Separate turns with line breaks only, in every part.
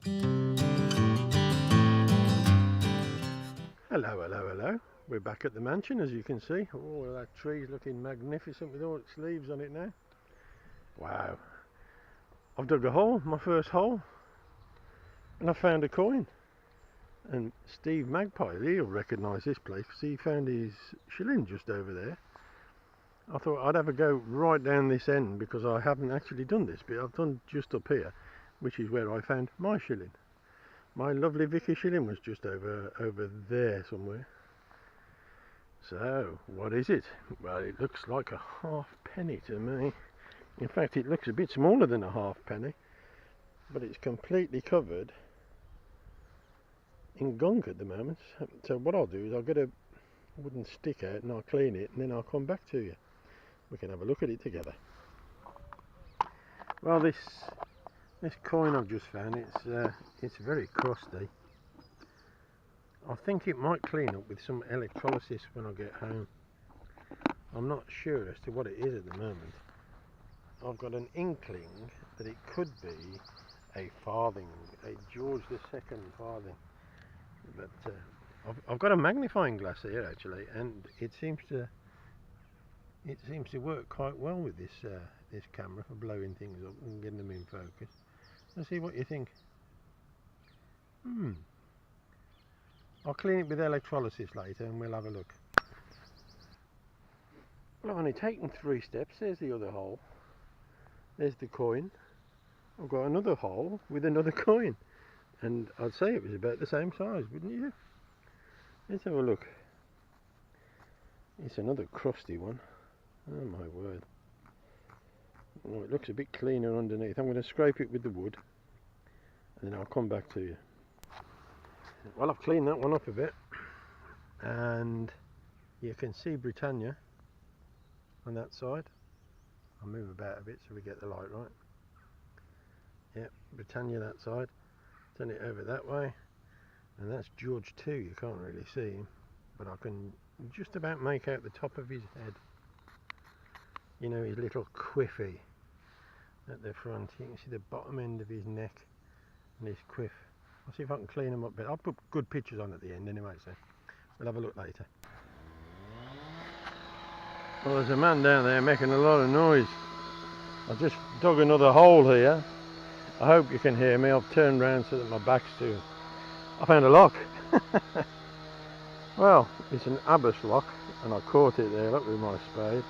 Hello, hello, hello. We're back at the mansion, as you can see. Oh, that tree's looking magnificent with all its leaves on it now. Wow. I've dug a hole, my first hole, and I found a coin. And Steve Magpie, he'll recognise this place because he found his shilling just over there. I thought I'd have a go right down this end because I haven't actually done this bit. I've done just up here, which is where I found my shilling. My lovely Vicky shilling was just over there somewhere. So, what is it? Well, it looks like a halfpenny to me. In fact, it looks a bit smaller than a halfpenny, but it's completely covered in gunk at the moment. So what I'll do is I'll get a wooden stick out and I'll clean it, and then I'll come back to you. We can have a look at it together. Well, this coin I've just found, it's very crusty. I think it might clean up with some electrolysis when I get home. I'm not sure as to what it is at the moment. I've got an inkling that it could be a farthing, a George II farthing. But I've got a magnifying glass here actually, and it seems to work quite well with this this camera for blowing things up and getting them in focus. Let's see what you think. I'll clean it with electrolysis later and we'll have a look. Well, I've only taken 3 steps. There's the other hole. There's the coin. I've got another hole with another coin. And I'd say it was about the same size, wouldn't you? Let's have a look. It's another crusty one. Oh my word. Oh, it looks a bit cleaner underneath. I'm going to scrape it with the wood and then I'll come back to you. Well, I've cleaned that one up a bit and you can see Britannia on that side. I'll move about a bit so we get the light right. Yep, Britannia that side. Turn it over that way, and that's George II. You can't really see him, but I can just about make out the top of his head. You know, his little quiffy at the front. You can see the bottom end of his neck and his quiff. I'll see if I can clean them up a bit. I'll put good pictures on at the end anyway, so we'll have a look later. Well, there's a man down there making a lot of noise. I just dug another hole here. I hope you can hear me. I've turned round so that my back's to him. I found a lock. Well, it's an Abbas lock and I caught it there, look, with my spade.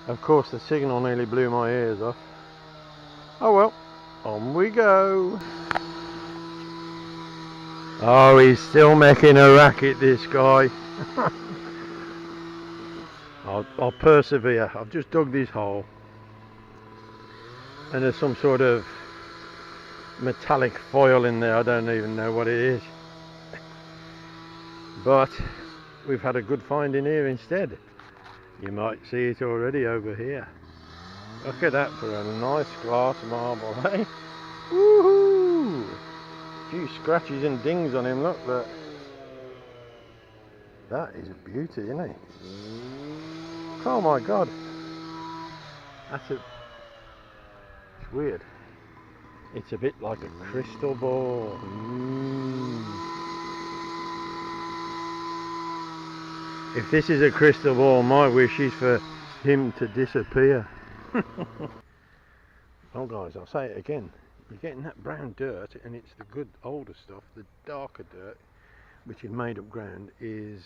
Of course the signal nearly blew my ears off. Oh well, on we go. Oh, he's still making a racket, this guy. I'll persevere. I've just dug this hole and there's some sort of metallic foil in there. I don't even know what it is, but we've had a good find in here instead. You might see it already over here. Look at that for a nice glass marble, eh? Woohoo! A few scratches and dings on him, look. That is a beauty, isn't it? Oh my god. It's weird. It's a bit like a crystal ball. If this is a crystal ball, my wish is for him to disappear. Well guys, I'll say it again. You're getting that brown dirt, and it's the good older stuff. The darker dirt, which is made up ground, is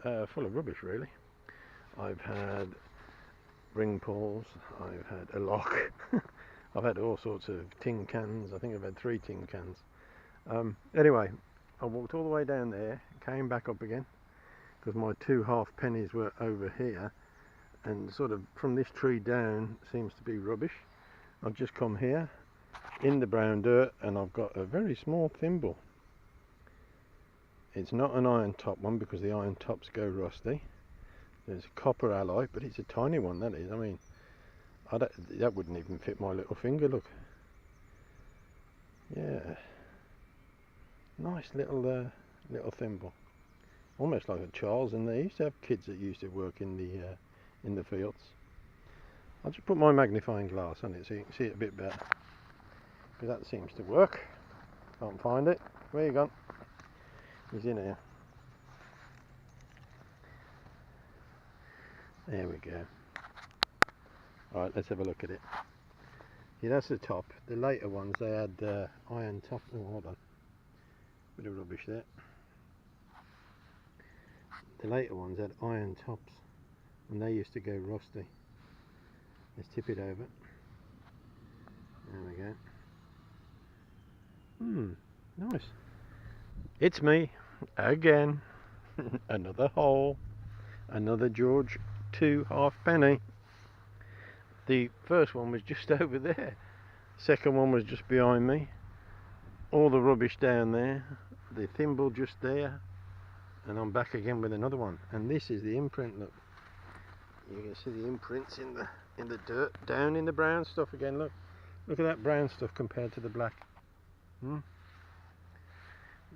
full of rubbish really. I've had ring pulls, I've had a lock, I've had all sorts of tin cans. I think I've had 3 tin cans. Anyway, I walked all the way down there, came back up again, because my 2 halfpennies were over here, and sort of from this tree down seems to be rubbish. I've just come here in the brown dirt and I've got a very small thimble. It's not an iron top one because the iron tops go rusty. There's a copper alloy, but it's a tiny one, that is. I mean, that wouldn't even fit my little finger, look. Yeah, nice little thimble, almost like a Charles. And they used to have kids that used to work in the fields. I'll just put my magnifying glass on it so you can see it a bit better, because that seems to work. Can't find it. Where you gone? He's in here. There we go. Alright, let's have a look at it. See, that's the top. The later ones, they had iron top. Oh, hold on. Bit of rubbish there. The later ones had iron tops, and they used to go rusty. Let's tip it over. There we go. Nice. It's me again. Another hole. Another George 2 halfpenny. The first one was just over there. Second one was just behind me. All the rubbish down there. The thimble just there. And I'm back again with another one. And this is the imprint. Look, you can see the imprints in the dirt, down in the brown stuff again. Look at that brown stuff compared to the black.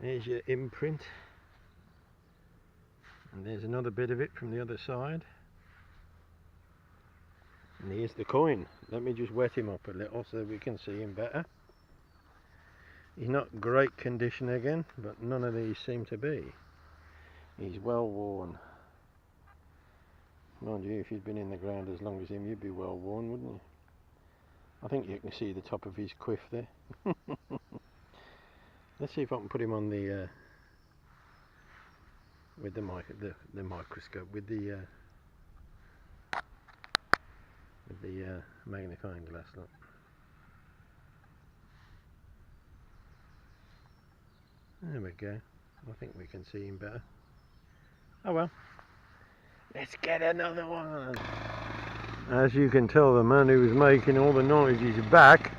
There's your imprint, and there's another bit of it from the other side. And here's the coin. Let me just wet him up a little so we can see him better. He's not great condition again, but none of these seem to be. He's well worn. Mind you, if you'd been in the ground as long as him, you'd be well worn, wouldn't you? I think you can see the top of his quiff there. Let's see if I can put him on the with the microscope, with the magnifying glass. Look. There we go. I think we can see him better. Oh well. Let's get another one. As you can tell, the man who was making all the noise is back,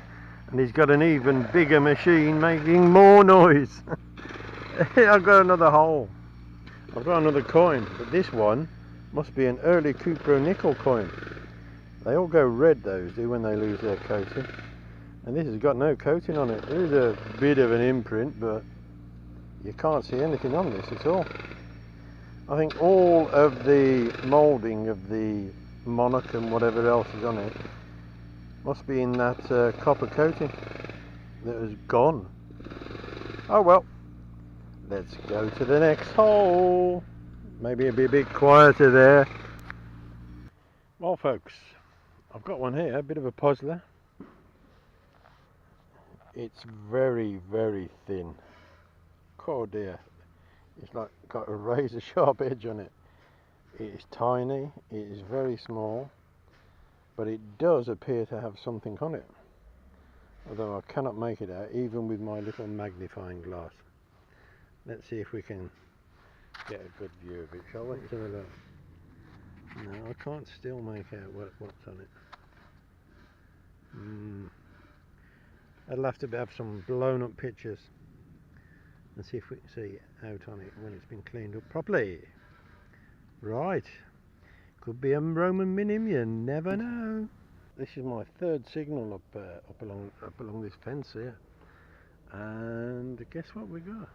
and he's got an even bigger machine making more noise. I've got another hole. I've got another coin, but this one must be an early cupro nickel coin. They all go red, those do, when they lose their coating. And this has got no coating on it. There's a bit of an imprint, but you can't see anything on this at all. I think all of the moulding of the monarch and whatever else is on it must be in that copper coating that has gone. Oh well, let's go to the next hole. Maybe it'll be a bit quieter there. Well folks, I've got one here, a bit of a puzzler. It's very, very thin. Oh dear. It's like got a razor sharp edge on it. It is tiny, it is very small, but it does appear to have something on it. Although I cannot make it out even with my little magnifying glass. Let's see if we can get a good view of it, shall we? Let's have a look. No, I can't still make out what's on it. I'll have to have some blown up pictures and see if we can see out on it when it's been cleaned up properly. Right, could be a Roman minim, you never know. This is my third signal up along this fence here, and guess what we got?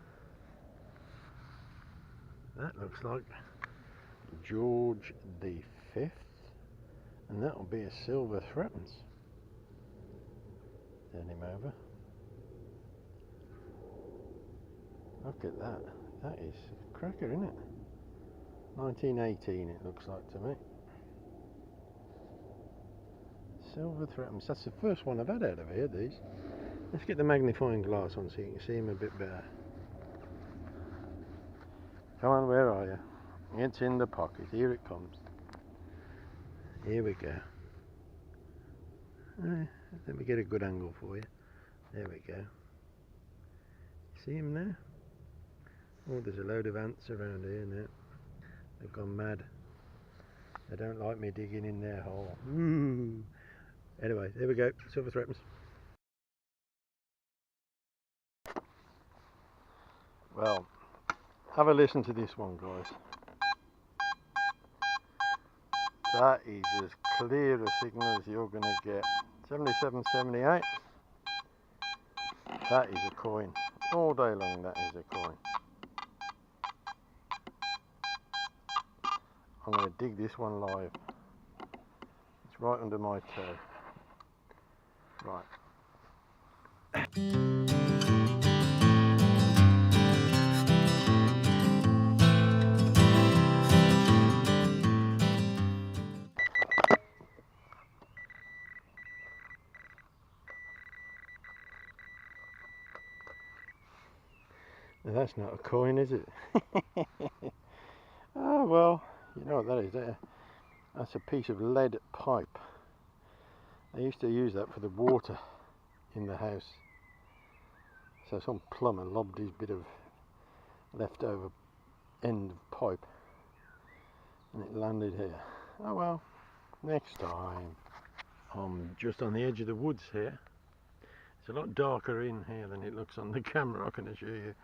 That looks like George the 5th, and that'll be a silver threepence. Turn him over. Look at that. That is a cracker, isn't it? 1918 it looks like to me. Silver threepence. That's the first one I've had out of here, these. Let's get the magnifying glass on so you can see him a bit better. Come on, where are you? It's in the pocket. Here it comes. Here we go. Let me get a good angle for you. There we go. See him now? Oh, there's a load of ants around here now. They've gone mad. They don't like me digging in their hole. Anyway, there we go. Silver threepence. Well, have a listen to this one, guys. That is as clear a signal as you're going to get. 77, 78. That is a coin. All day long, that is a coin. I'm going to dig this one live. It's right under my toe. Right. Now that's not a coin, is it? Oh well, you know what that is there. That's a piece of lead pipe. They used to use that for the water in the house. So some plumber lobbed his bit of leftover end of pipe and it landed here. Oh well, next time. I'm just on the edge of the woods here. It's a lot darker in here than it looks on the camera, I can assure you.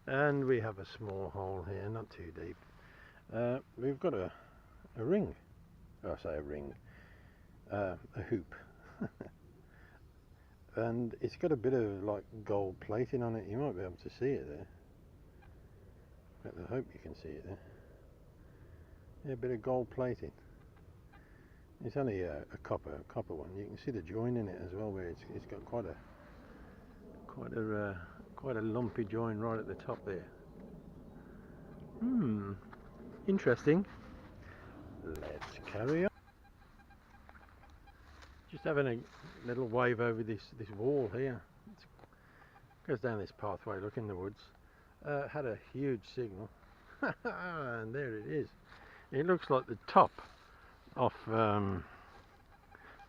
And we have a small hole here, not too deep. We've got a ring. Oh, I say a ring. A hoop. And it's got a bit of like gold plating on it. You might be able to see it there. I hope you can see it there. Yeah, a bit of gold plating. It's only a copper one. You can see the join in it as well, where it's got quite a lumpy join right at the top there. Interesting. Let's carry on. Just having a little wave over this wall here. It goes down this pathway. Look in the woods. Had a huge signal, and there it is. It looks like the top off a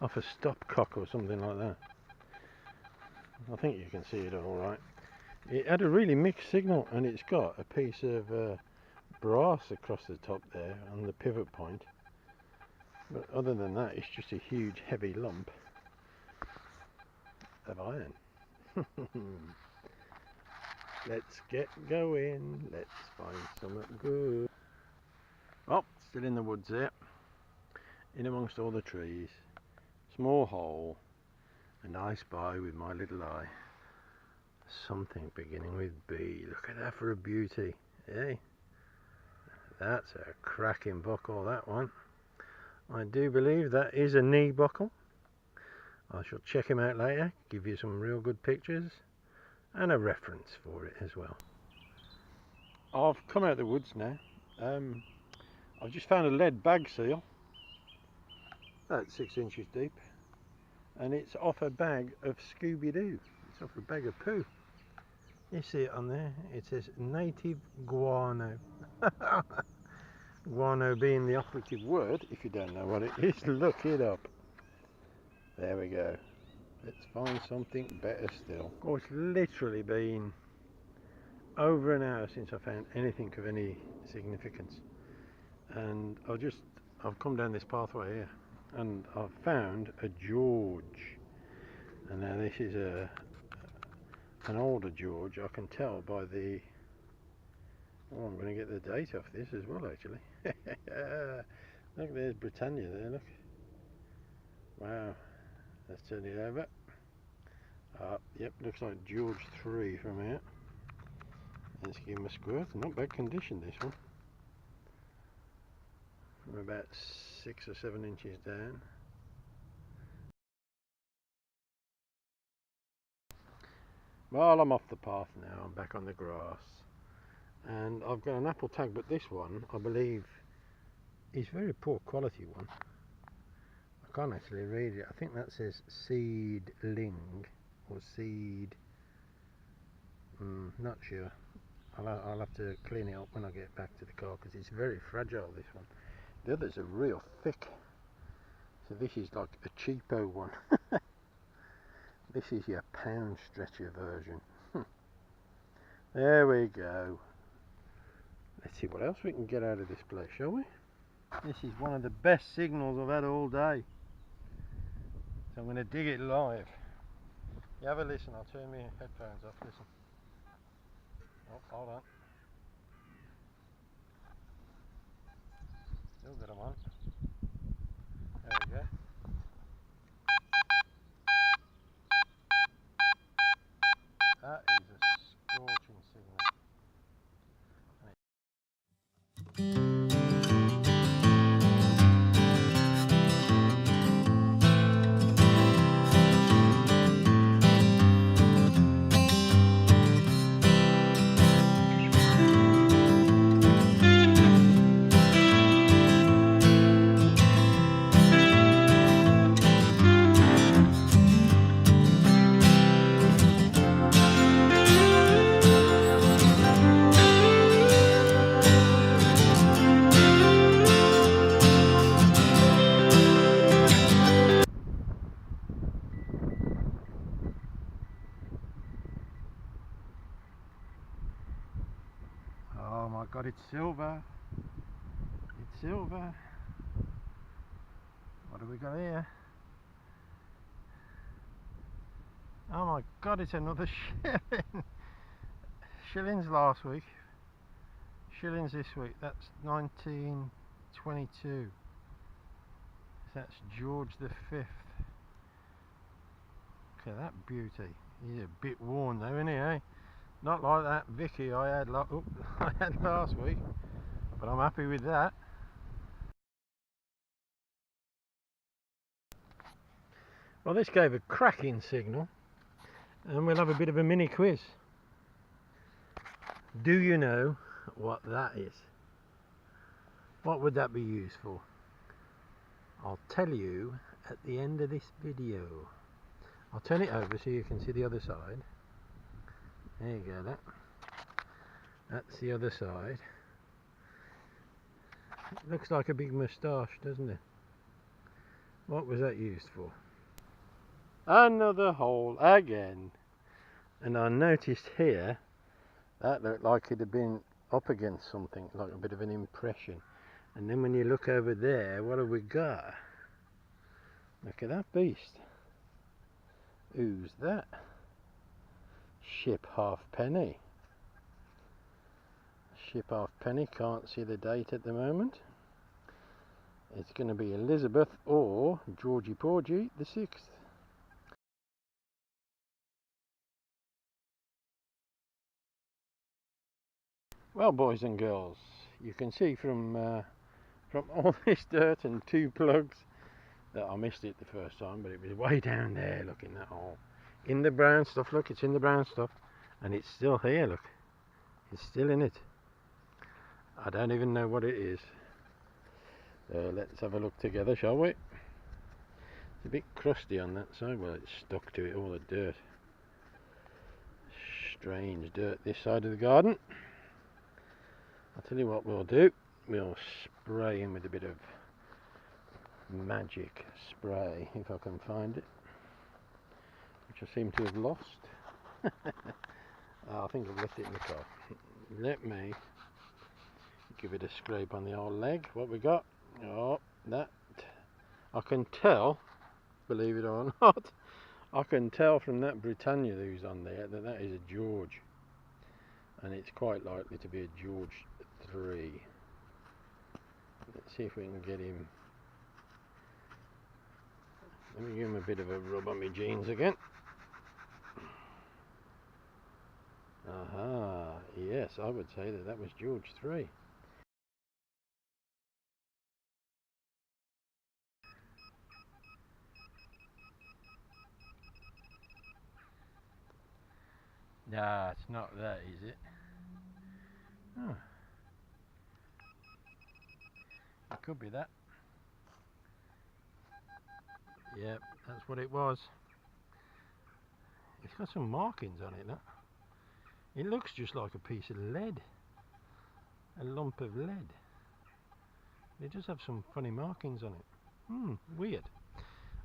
stopcock or something like that. I think you can see it all right. It had a really mixed signal, and it's got a piece of brass across the top there on the pivot point. But other than that, it's just a huge heavy lump of iron. Let's get going. Let's find something good. Oh, still in the woods there, in amongst all the trees. Small hole, and I spy with my little eye something beginning with B. Look at that for a beauty, eh? That's a cracking buckle, that one. I do believe that is a knee buckle. I shall check him out later, give you some real good pictures and a reference for it as well. I've come out of the woods now. I've just found a lead bag seal, about 6 inches deep, and it's off a bag of Scooby-Doo. It's off a bag of poo. You see it on there, it says native guano. Guano being the operative word. If you don't know what it is, look it up. There we go. Let's find something better still. Oh, it's literally been over an hour since I found anything of any significance, and I've come down this pathway here and I've found a George. And now this is an older George. I can tell by the... Oh, I'm going to get the date off this as well, actually. Look, there's Britannia there, look. Wow. Let's turn it over. Yep, looks like George 3 from here. Let's give him a squirt. Not bad condition, this one. From about 6 or 7 inches down. Well, I'm off the path now. I'm back on the grass. And I've got an apple tag, but this one, I believe, is very poor quality one. I can't actually read it. I think that says seedling or seed. Not sure. I'll have to clean it up when I get back to the car, because it's very fragile, this one. The others are real thick. So this is like a cheapo one. This is your pound stretcher version. There we go. Let's see what else we can get out of this place, shall we? This is one of the best signals I've had all day. So I'm going to dig it live. You have a listen, I'll turn my headphones off, listen. Oh, hold on. Still got them on. There we go. That is a scorching signal. God, it's silver. It's silver. What have we got here? Oh my God, it's another shilling. Shillings last week. Shillings this week. That's 1922. That's George the Fifth. Look at that beauty. He's a bit worn though, isn't he, eh? Not like that Vicky I had last week, but I'm happy with that. Well, this gave a cracking signal, and we'll have a bit of a mini quiz. Do you know what that is? What would that be used for? I'll tell you at the end of this video. I'll turn it over so you can see the other side. There you go, that's the other side. It looks like a big moustache, doesn't it? What was that used for? Another hole again. And I noticed here that looked like it had been up against something, like a bit of an impression. And then when you look over there, what have we got? Look at that beast. Who's that? Ship Halfpenny. Ship Halfpenny, can't see the date at the moment. It's going to be Elizabeth or Georgie Porgy the 6th. Well, boys and girls, you can see from all this dirt and 2 plugs that I missed it the first time, but it was way down there, look, in that hole. In the brown stuff, look, it's in the brown stuff, and it's still here, look. It's still in it. I don't even know what it is. Let's have a look together, shall we? It's a bit crusty on that side. Well, it's stuck to it, all the dirt. Strange dirt this side of the garden. I'll tell you what we'll do. We'll spray him with a bit of magic spray, if I can find it, which I seem to have lost. I think I've left it in the car. Let me give it a scrape on the old leg. What we got? Oh, that I can tell, believe it or not, I can tell from that Britannia who's on there that that is a George, and it's quite likely to be a George 3. Let's see if we can get him. Let me give him a bit of a rub on my jeans again. Aha, yes, I would say that that was George 3. Nah, it's not that, is it? Oh. It could be that. Yep, that's what it was. It's got some markings on it, look. It looks just like a piece of lead. A lump of lead. It does have some funny markings on it. Weird.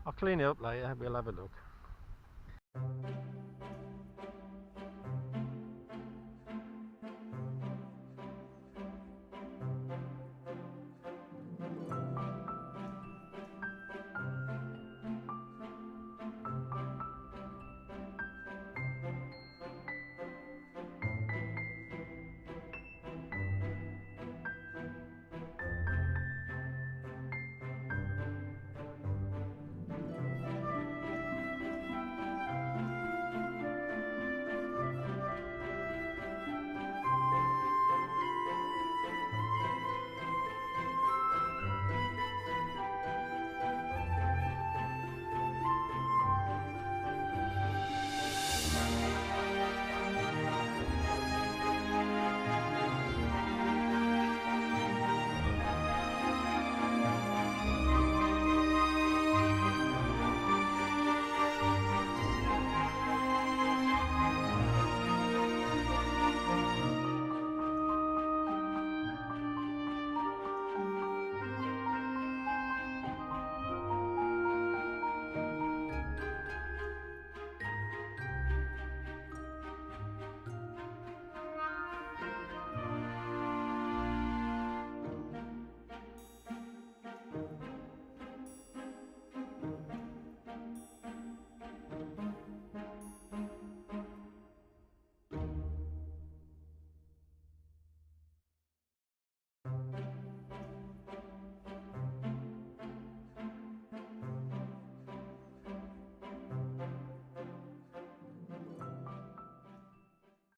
I'll clean it up later, we'll have a look.